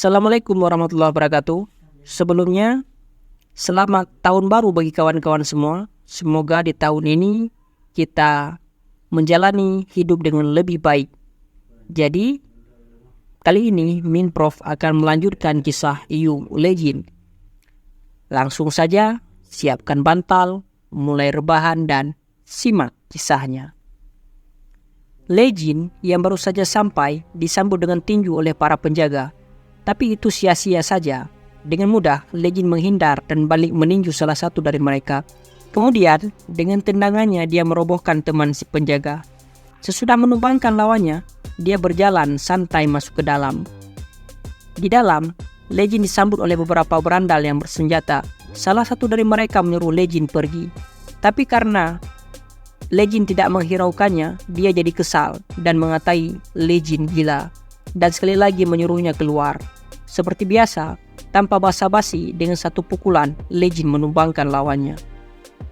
Assalamualaikum warahmatullahi wabarakatuh. Sebelumnya, selamat tahun baru bagi kawan-kawan semua. Semoga di tahun ini kita menjalani hidup dengan lebih baik. Jadi, kali ini Min Prof akan melanjutkan kisah Iu Legend. Langsung saja, siapkan bantal, mulai rebahan dan simak kisahnya. Legend yang baru saja sampai disambut dengan tinju oleh para penjaga. Tapi itu sia-sia saja. Dengan mudah, Legend menghindar dan balik meninju salah satu dari mereka. Kemudian, dengan tendangannya dia merobohkan teman si penjaga. Sesudah menumbangkan lawannya, dia berjalan santai masuk ke dalam. Di dalam, Legend disambut oleh beberapa berandal yang bersenjata. Salah satu dari mereka menyuruh Legend pergi. Tapi karena Legend tidak menghiraukannya, dia jadi kesal dan mengatai Legend gila. Dan sekali lagi menyuruhnya keluar. Seperti biasa, tanpa basa-basi, dengan satu pukulan, Legend menumbangkan lawannya.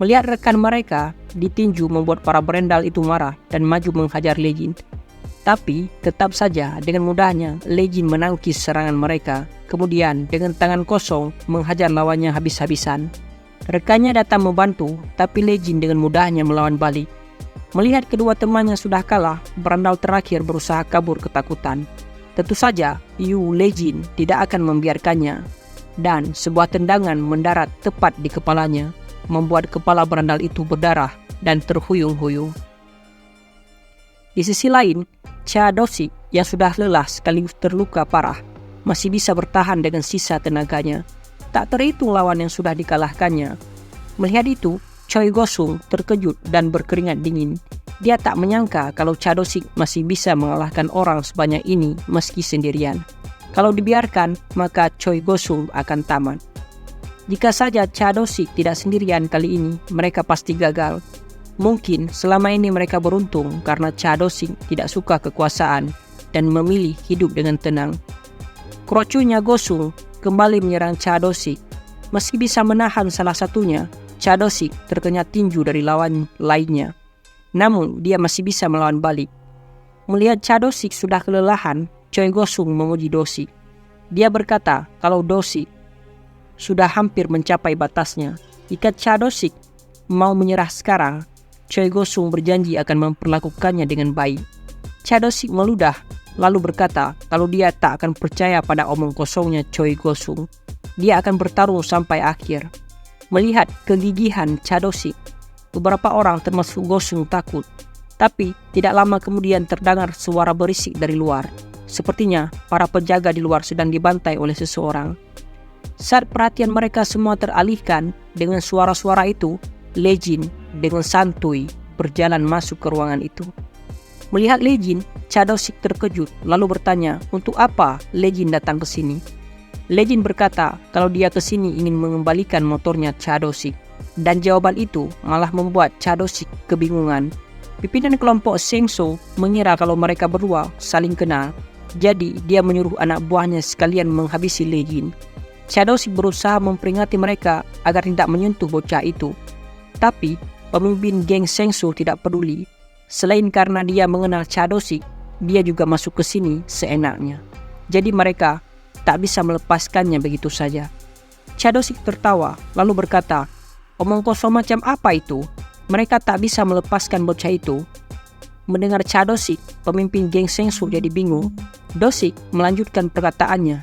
Melihat rekan mereka ditinju membuat para berendal itu marah dan maju menghajar Legend. Tapi, tetap saja dengan mudahnya Legend menangkis serangan mereka. Kemudian, dengan tangan kosong, menghajar lawannya habis-habisan. Rekannya datang membantu, tapi Legend dengan mudahnya melawan balik. Melihat kedua temannya sudah kalah, berandal terakhir berusaha kabur ketakutan. Tentu saja, Iu Legend tidak akan membiarkannya. Dan sebuah tendangan mendarat tepat di kepalanya, membuat kepala berandal itu berdarah dan terhuyung-huyung. Di sisi lain, Cha Dosi yang sudah lelah sekaligus terluka parah, masih bisa bertahan dengan sisa tenaganya. Tak terhitung lawan yang sudah dikalahkannya. Melihat itu, Choi Gosung terkejut dan berkeringat dingin. Dia tak menyangka kalau Cha Dosi masih bisa mengalahkan orang sebanyak ini meski sendirian. Kalau dibiarkan, maka Choi Gosung akan tamat. Jika saja Cha Dosi tidak sendirian kali ini, mereka pasti gagal. Mungkin selama ini mereka beruntung karena Cha Dosi tidak suka kekuasaan dan memilih hidup dengan tenang. Krocunya Gosung kembali menyerang Cha Dosi. Meski bisa menahan salah satunya, Cha Dosi terkena tinju dari lawan lainnya. Namun, dia masih bisa melawan balik. Melihat Cha Dosi sudah kelelahan, Choi Gosung memuji Dosi. Dia berkata kalau Dosi sudah hampir mencapai batasnya. Jika Cha Dosi mau menyerah sekarang, Choi Gosung berjanji akan memperlakukannya dengan baik. Cha Dosi meludah, lalu berkata kalau dia tak akan percaya pada omong kosongnya Choi Gosung. Dia akan bertarung sampai akhir. Melihat kegigihan Cha Dosi, beberapa orang termasuk Gosung takut. Tapi tidak lama kemudian terdengar suara berisik dari luar. Sepertinya para penjaga di luar sedang dibantai oleh seseorang. Saat perhatian mereka semua teralihkan dengan suara-suara itu, Legend dengan santuy berjalan masuk ke ruangan itu. Melihat Legend, Cha Dosi terkejut lalu bertanya untuk apa Legend datang ke sini. Legend berkata kalau dia ke sini ingin mengembalikan motornya Cha Dosi. Dan jawaban itu malah membuat Cha Dosi kebingungan. Pimpinan kelompok Sengso mengira kalau mereka berdua saling kenal. Jadi dia menyuruh anak buahnya sekalian menghabisi Legend. Cha Dosi berusaha memperingati mereka agar tidak menyentuh bocah itu. Tapi pemimpin geng Sengso tidak peduli. Selain karena dia mengenal Cha Dosi, dia juga masuk ke sini seenaknya. Jadi mereka tak bisa melepaskannya begitu saja. Cha Dosi tertawa lalu berkata, omong kosong macam apa itu? Mereka tak bisa melepaskan bocah itu. Mendengar Cha Dosi, pemimpin geng Sengso jadi bingung. Dosi melanjutkan perkataannya.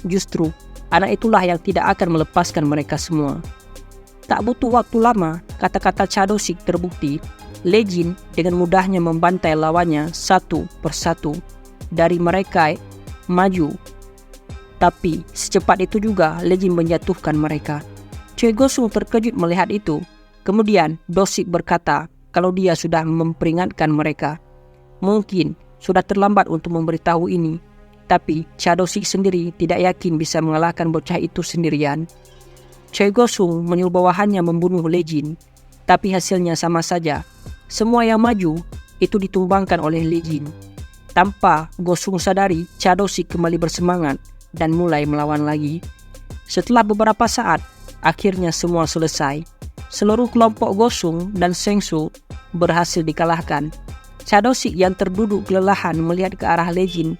Justru, anak itulah yang tidak akan melepaskan mereka semua. Tak butuh waktu lama, kata-kata Cha Dosi terbukti. Legend dengan mudahnya membantai lawannya satu persatu. Dari mereka maju. Tapi secepat itu juga Legend menjatuhkan mereka. Choi Gosung terkejut melihat itu. Kemudian Dosi berkata kalau dia sudah memperingatkan mereka. Mungkin sudah terlambat untuk memberitahu ini. Tapi Cha Dosi sendiri tidak yakin bisa mengalahkan bocah itu sendirian. Choi Gosung menyuruh bawahannya membunuh Legend. Tapi hasilnya sama saja. Semua yang maju itu ditumbangkan oleh Legend. Tanpa Gosung sadari, Cha Dosi kembali bersemangat dan mulai melawan lagi. Setelah beberapa saat, akhirnya semua selesai. Seluruh kelompok Gosung dan Sengso berhasil dikalahkan. Cha Dosi yang terduduk kelelahan melihat ke arah Legend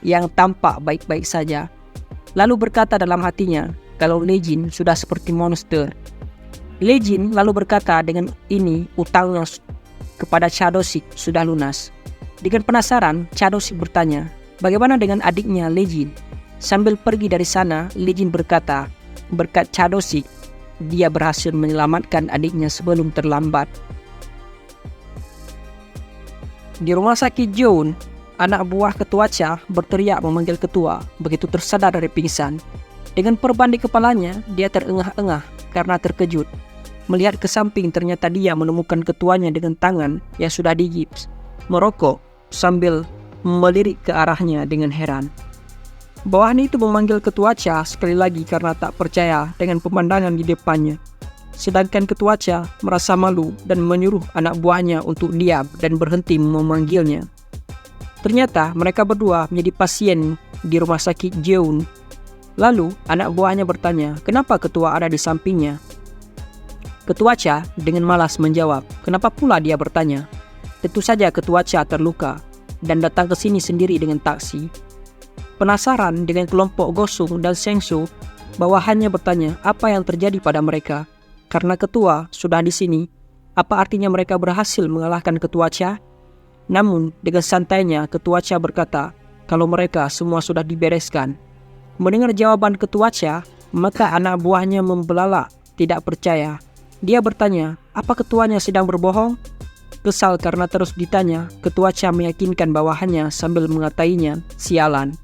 yang tampak baik-baik saja. Lalu berkata dalam hatinya kalau Lejin sudah seperti monster. Lejin lalu berkata dengan ini utangnya kepada Chadosik sudah lunas. Dengan penasaran, Chadosik bertanya, bagaimana dengan adiknya Lejin? Sambil pergi dari sana, Lejin berkata, berkat Chadosik, dia berhasil menyelamatkan adiknya sebelum terlambat. Di rumah sakit Jeon, anak buah ketua Cha berteriak memanggil ketua begitu tersadar dari pingsan. Dengan perban di kepalanya, dia terengah-engah karena terkejut. Melihat ke samping ternyata dia menemukan ketuanya dengan tangan yang sudah digips, merokok sambil melirik ke arahnya dengan heran. Bawahan itu memanggil ketua Cha sekali lagi karena tak percaya dengan pemandangan di depannya. Sedangkan ketua Cha merasa malu dan menyuruh anak buahnya untuk diam dan berhenti memanggilnya. Ternyata mereka berdua menjadi pasien di rumah sakit Jeon. Lalu anak buahnya bertanya, kenapa ketua ada di sampingnya? Ketua Cha dengan malas menjawab, kenapa pula dia bertanya? Tentu saja ketua Cha terluka dan datang ke sini sendiri dengan taksi. Penasaran dengan kelompok Gosung dan Sengsu, bawahannya bertanya apa yang terjadi pada mereka. Karena ketua sudah di sini, apa artinya mereka berhasil mengalahkan ketua Cha? Namun dengan santainya ketua Cha berkata kalau mereka semua sudah dibereskan. Mendengar jawaban ketua Cha, maka anak buahnya membelalak, tidak percaya. Dia bertanya, apa ketuanya sedang berbohong? Kesal karena terus ditanya, ketua Cha meyakinkan bawahannya sambil mengatainya, sialan.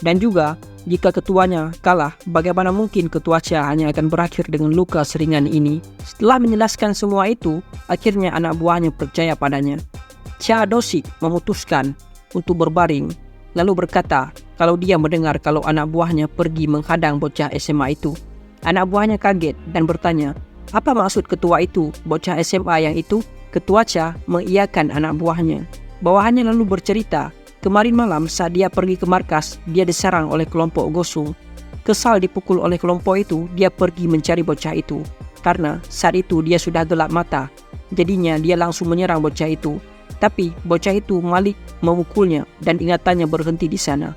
Dan juga, jika ketuanya kalah, bagaimana mungkin ketua Cha hanya akan berakhir dengan luka seringan ini? Setelah menjelaskan semua itu, akhirnya anak buahnya percaya padanya. Chadosik memutuskan untuk berbaring, lalu berkata kalau dia mendengar kalau anak buahnya pergi menghadang bocah SMA itu. Anak buahnya kaget dan bertanya, apa maksud ketua itu, bocah SMA yang itu? Ketua Cha mengiyakan anak buahnya. Bawahannya lalu bercerita, kemarin malam saat dia pergi ke markas, dia diserang oleh kelompok Gosung. Kesal dipukul oleh kelompok itu, dia pergi mencari bocah itu. Karena saat itu dia sudah gelap mata, jadinya dia langsung menyerang bocah itu. Tapi bocah itu malah memukulnya dan ingatannya berhenti di sana.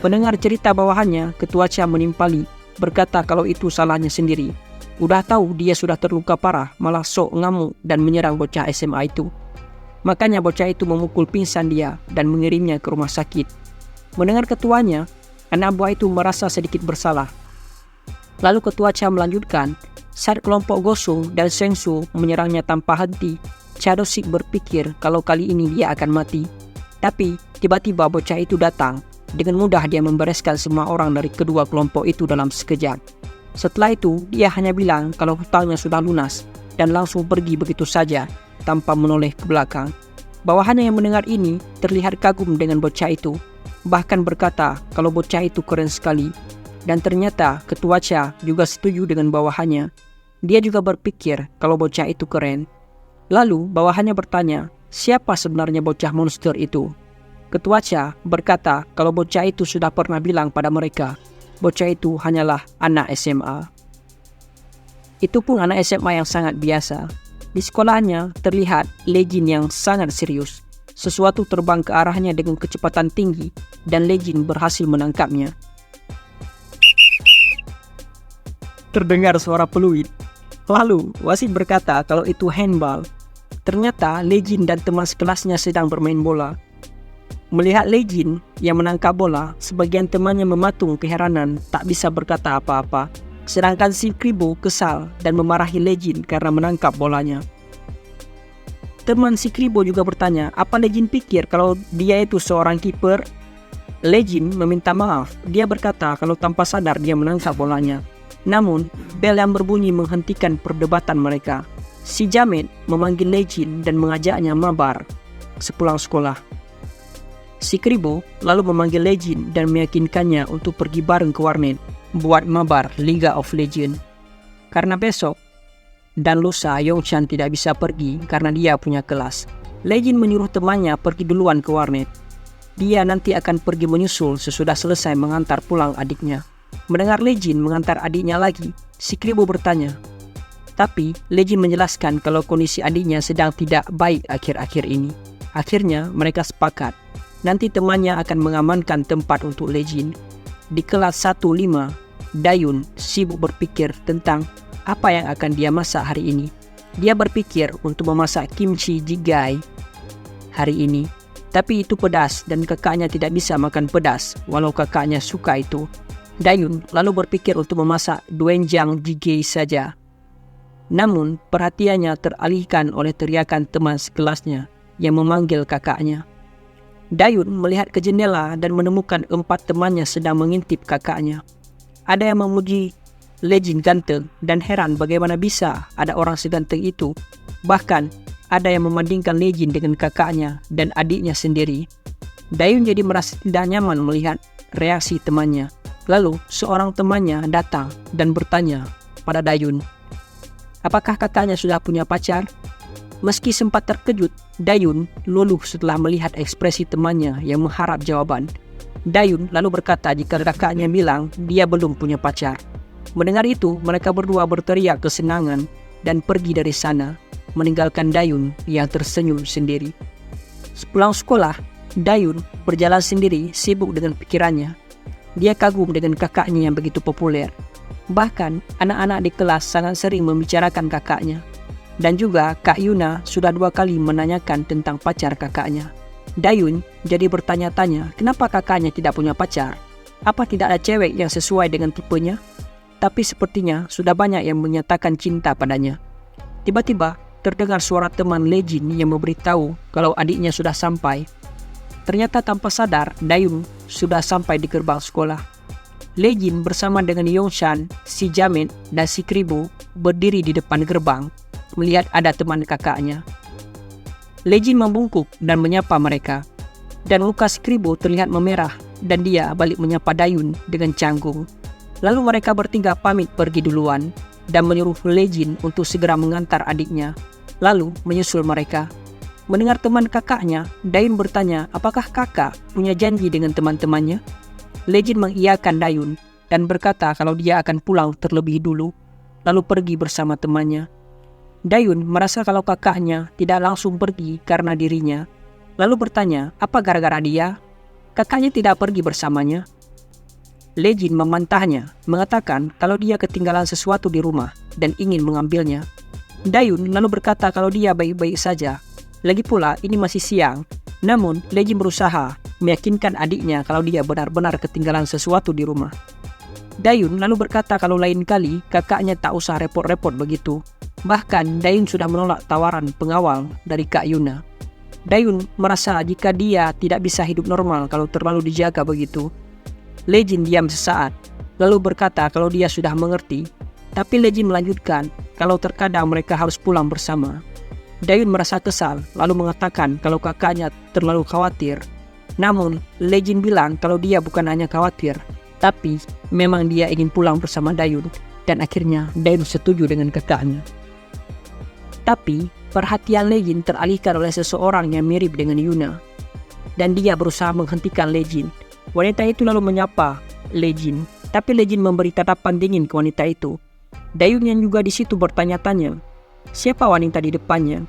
Pendengar cerita bawahannya, ketua Cha menimpali, berkata kalau itu salahnya sendiri. Udah tahu dia sudah terluka parah, malah sok ngamuk dan menyerang bocah SMA itu. Makanya bocah itu memukul pingsan dia dan mengirimnya ke rumah sakit. Mendengar ketuanya, anak buah itu merasa sedikit bersalah. Lalu ketua Cha melanjutkan, saat kelompok Gosung dan Sengsu menyerangnya tanpa henti, Chadosik berpikir kalau kali ini dia akan mati. Tapi tiba-tiba bocah itu datang. Dengan mudah dia membereskan semua orang dari kedua kelompok itu dalam sekejap. Setelah itu dia hanya bilang kalau hutangnya sudah lunas dan langsung pergi begitu saja tanpa menoleh ke belakang. Bawahannya yang mendengar ini terlihat kagum dengan bocah itu. Bahkan berkata kalau bocah itu keren sekali. Dan ternyata ketua Cha juga setuju dengan bawahannya. Dia juga berpikir kalau bocah itu keren. Lalu bawahannya bertanya, siapa sebenarnya bocah monster itu? Ketua Cha berkata kalau bocah itu sudah pernah bilang pada mereka, bocah itu hanyalah anak SMA. Itu pun anak SMA yang sangat biasa. Di sekolahnya terlihat Lejin yang sangat serius. Sesuatu terbang ke arahnya dengan kecepatan tinggi dan Lejin berhasil menangkapnya. Terdengar suara peluit. Lalu wasit berkata kalau itu handball. Ternyata Lejin dan teman sekelasnya sedang bermain bola. Melihat Lejin yang menangkap bola, sebagian temannya mematung keheranan tak bisa berkata apa-apa. Sedangkan si Kribo kesal dan memarahi Lejin karena menangkap bolanya. Teman si Kribo juga bertanya, apa Lejin pikir kalau dia itu seorang kiper? Lejin meminta maaf. Dia berkata kalau tanpa sadar dia menangkap bolanya. Namun, bel yang berbunyi menghentikan perdebatan mereka. Si Jamet memanggil Lejin dan mengajaknya mabar sepulang sekolah. Si Kribo lalu memanggil Lejin dan meyakinkannya untuk pergi bareng ke warnet buat mabar Liga of Legend. Karena besok dan lusa Yongchan tidak bisa pergi karena dia punya kelas. Lejin menyuruh temannya pergi duluan ke warnet. Dia nanti akan pergi menyusul sesudah selesai mengantar pulang adiknya. Mendengar Lejin mengantar adiknya lagi, si Kribo bertanya. Tapi Lejin menjelaskan kalau kondisi adiknya sedang tidak baik akhir-akhir ini. Akhirnya mereka sepakat. nanti temannya akan mengamankan tempat untuk Lejin. Di kelas 1-5, Dayun sibuk berpikir tentang apa yang akan dia masak hari ini. Dia berpikir untuk memasak kimchi jjigae hari ini. Tapi itu pedas dan kakaknya tidak bisa makan pedas walau kakaknya suka itu. Dayun lalu berpikir untuk memasak doenjang jjigae saja. Namun perhatiannya teralihkan oleh teriakan teman sekelasnya yang memanggil kakaknya. Dayun melihat ke jendela dan menemukan 4 temannya sedang mengintip kakaknya. Ada yang memuji Lejin ganteng dan heran bagaimana bisa ada orang seganteng itu. Bahkan ada yang membandingkan Lejin dengan kakaknya dan adiknya sendiri. Dayun jadi merasa tidak nyaman melihat reaksi temannya. Lalu seorang temannya datang dan bertanya pada Dayun, apakah kakaknya sudah punya pacar? Meski sempat terkejut, Dayun luluh setelah melihat ekspresi temannya yang mengharap jawaban. Dayun lalu berkata jika kakaknya bilang dia belum punya pacar. Mendengar itu, mereka berdua berteriak kesenangan dan pergi dari sana, meninggalkan Dayun yang tersenyum sendiri. Sepulang sekolah, Dayun berjalan sendiri sibuk dengan pikirannya. Dia kagum dengan kakaknya yang begitu populer. Bahkan, anak-anak di kelas sangat sering membicarakan kakaknya. Dan juga Kak Yuna sudah 2 kali menanyakan tentang pacar kakaknya. Dayun jadi bertanya-tanya kenapa kakaknya tidak punya pacar. Apa tidak ada cewek yang sesuai dengan tipenya? Tapi sepertinya sudah banyak yang menyatakan cinta padanya. Tiba-tiba terdengar suara teman Lejin yang memberitahu kalau adiknya sudah sampai. Ternyata tanpa sadar, Dayun sudah sampai di gerbang sekolah. Lejin bersama dengan Yongshan, si Jamin, dan si Kribo berdiri di depan gerbang, melihat ada teman kakaknya. Lejin membungkuk dan menyapa mereka. Dan muka si Kribo terlihat memerah dan dia balik menyapa Dayun dengan canggung. Lalu mereka bertiga pamit pergi duluan dan menyuruh Lejin untuk segera mengantar adiknya, lalu menyusul mereka. Mendengar teman kakaknya, Dayun bertanya apakah kakak punya janji dengan teman-temannya. Lejin mengiyakan Dayun dan berkata kalau dia akan pulang terlebih dulu, lalu pergi bersama temannya. Dayun merasa kalau kakaknya tidak langsung pergi karena dirinya, lalu bertanya apa gara-gara dia? Kakaknya tidak pergi bersamanya. Lejin membantahnya, mengatakan kalau dia ketinggalan sesuatu di rumah dan ingin mengambilnya. Dayun lalu berkata kalau dia baik-baik saja. Lagi pula ini masih siang. Namun Lejin berusaha meyakinkan adiknya kalau dia benar-benar ketinggalan sesuatu di rumah. Dayun lalu berkata kalau lain kali kakaknya tak usah repot-repot begitu. Bahkan Dayun sudah menolak tawaran pengawal dari Kak Yuna. Dayun merasa jika dia tidak bisa hidup normal kalau terlalu dijaga begitu. Lejin diam sesaat, lalu berkata kalau dia sudah mengerti. Tapi Lejin melanjutkan kalau terkadang mereka harus pulang bersama. Dayun merasa kesal, lalu mengatakan kalau kakaknya terlalu khawatir. Namun, Lejin bilang kalau dia bukan hanya khawatir, tapi memang dia ingin pulang bersama Dayun. Dan akhirnya Dayun setuju dengan kakaknya. Tapi, perhatian Lejin teralihkan oleh seseorang yang mirip dengan Yuna. Dan dia berusaha menghentikan Lejin. Wanita itu lalu menyapa Lejin, tapi Lejin memberi tatapan dingin ke wanita itu. Dayun yang juga di situ bertanya-tanya, siapa wanita di depannya?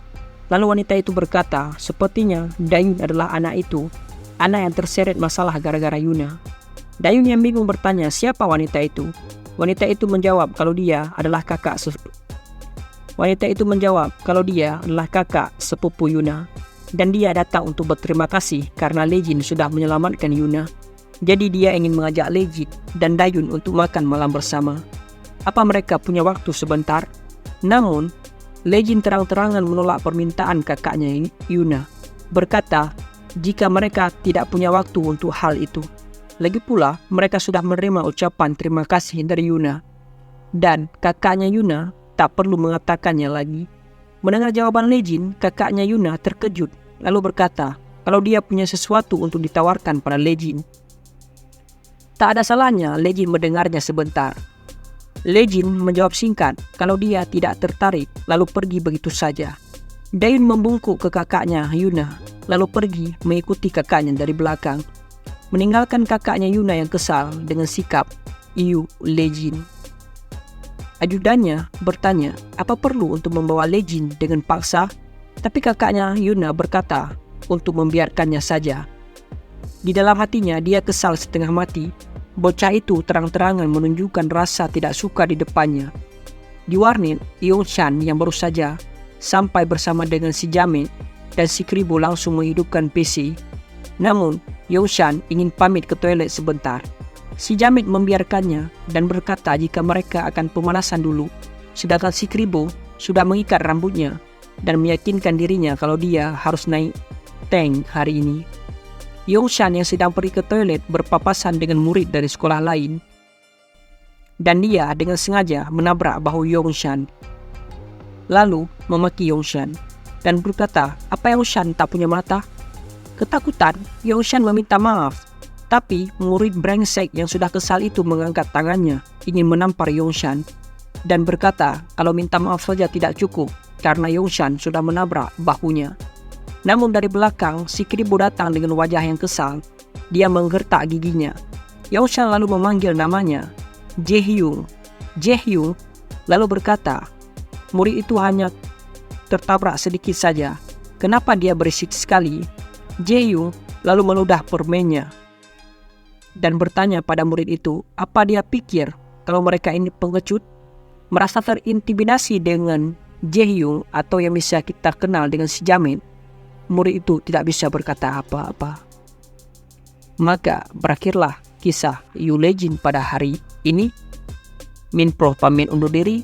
Lalu wanita itu berkata, sepertinya Dayun adalah anak itu, anak yang terseret masalah gara-gara Yuna. Dayun yang bingung bertanya, siapa wanita itu? Wanita itu menjawab kalau dia adalah kakak sepupu Yuna. Dan dia datang untuk berterima kasih karena Lejin sudah menyelamatkan Yuna. Jadi dia ingin mengajak Lejin dan Dayun untuk makan malam bersama. Apa mereka punya waktu sebentar? Namun, Lejin terang-terangan menolak permintaan kakaknya Yuna. Berkata, jika mereka tidak punya waktu untuk hal itu. Lagi pula, mereka sudah menerima ucapan terima kasih dari Yuna. Dan kakaknya Yuna tak perlu mengatakannya lagi. Mendengar jawaban Lejin, kakaknya Yuna terkejut, lalu berkata kalau dia punya sesuatu untuk ditawarkan pada Lejin. Tak ada salahnya Lejin mendengarnya sebentar. Lejin menjawab singkat kalau dia tidak tertarik, lalu pergi begitu saja. Dayun membungkuk ke kakaknya Yuna, lalu pergi mengikuti kakaknya dari belakang, meninggalkan kakaknya Yuna yang kesal dengan sikap Lejin. Ajudannya bertanya apa perlu untuk membawa Lejin dengan paksa, tapi kakaknya Yuna berkata untuk membiarkannya saja. Di dalam hatinya dia kesal setengah mati. Bocah itu terang-terangan menunjukkan rasa tidak suka di depannya. Di warnet, Yongshan yang baru saja sampai bersama dengan si Jamet dan si Kribo langsung menghidupkan PC. Namun, Yongshan ingin pamit ke toilet sebentar. Si Jamet membiarkannya dan berkata jika mereka akan pemanasan dulu, sedangkan si Kribo sudah mengikat rambutnya dan meyakinkan dirinya kalau dia harus naik tank hari ini. Yongshan yang sedang pergi ke toilet berpapasan dengan murid dari sekolah lain, dan dia dengan sengaja menabrak bahu Yongshan, lalu memaki Yongshan dan berkata, "Apa Yongshan tak punya mata?" Ketakutan, Yongshan meminta maaf, tapi murid brengsek yang sudah kesal itu mengangkat tangannya ingin menampar Yongshan dan berkata kalau minta maaf saja tidak cukup karena Yongshan sudah menabrak bahunya. Namun dari belakang, si Kribo datang dengan wajah yang kesal. Dia menggertak giginya. Yongshan lalu memanggil namanya, Jaehyung. Jaehyung lalu berkata, murid itu hanya tertabrak sedikit saja. Kenapa dia berisik sekali? Jaehyung lalu meludah permennya dan bertanya pada murid itu, apa dia pikir kalau mereka ini pengecut? Merasa terintimidasi dengan Jaehyung atau yang bisa kita kenal dengan si Jamet, murid itu tidak bisa berkata apa-apa. Maka berakhirlah kisah You Legend pada hari ini. Min Prof pamit undur diri.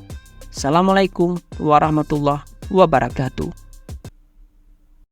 Assalamualaikum warahmatullahi wabarakatuh.